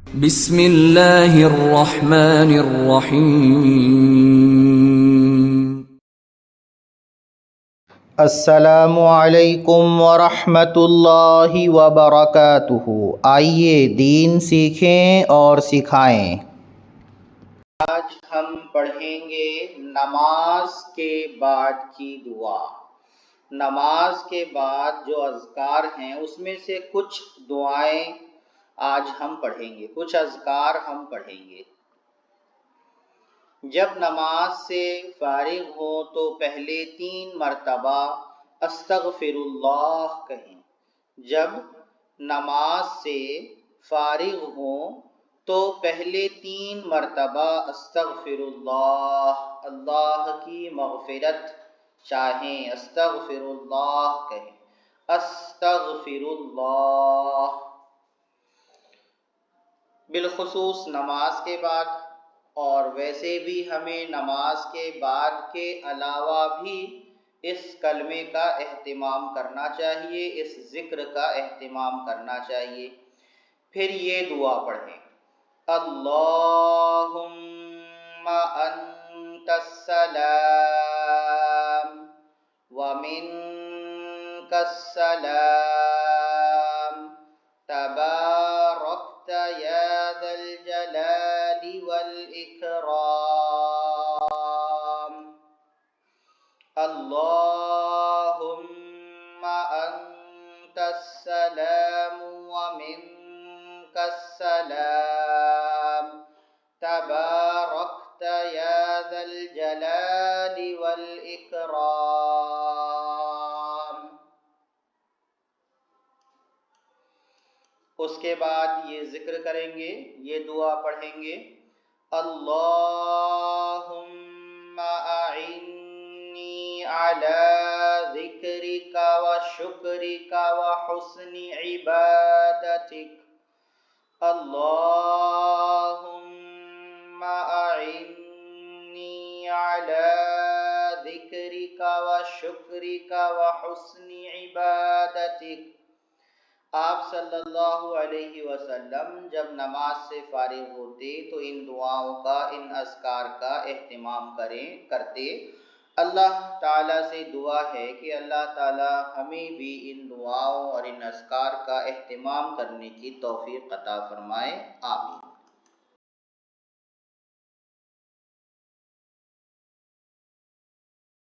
بسم اللہ الرحمن الرحیم۔ السلام علیکم ورحمۃ اللہ وبرکاتہ۔ آئیے دین سیکھیں اور سکھائیں۔ آج ہم پڑھیں گے نماز کے بعد کی دعا۔ نماز کے بعد جو اذکار ہیں اس میں سے کچھ دعائیں آج ہم پڑھیں گے، کچھ اذکار ہم پڑھیں گے۔ جب نماز سے فارغ ہو تو پہلے 3 مرتبہ استغفر اللہ کہیں۔ جب نماز سے فارغ ہو تو پہلے 3 مرتبہ استغفر اللہ، اللہ کی مغفرت چاہیں، استغفر اللہ کہیں، استغفر اللہ۔ بالخصوص نماز کے بعد، اور ویسے بھی ہمیں نماز کے بعد کے علاوہ بھی اس کلمے کا اہتمام کرنا چاہیے، اس ذکر کا اہتمام کرنا چاہیے۔ پھر یہ دعا پڑھیں، اللہم انت السلام ومنک السلام تبارکت یا ذا الجلال والاکرام، اللہم انت السلام ومنک السلام تبارکت یا ذا الجلال والاکرام۔ اس کے بعد یہ ذکر کریں گے، یہ دعا پڑھیں گے، اللہم اعنی علی ذکرک وشکرک وحسن عبادتک، اللہم اعنی علی ذکرک وشکرک وحسن عبادتک۔ آپ صلی اللہ علیہ وسلم جب نماز سے فارغ ہوتے تو ان دعاؤں کا، ان اذکار کا اہتمام کرتے۔ اللہ تعالیٰ سے دعا ہے کہ اللہ تعالیٰ ہمیں بھی ان دعاؤں اور ان اذکار کا اہتمام کرنے کی توفیق عطا فرمائے، آمین۔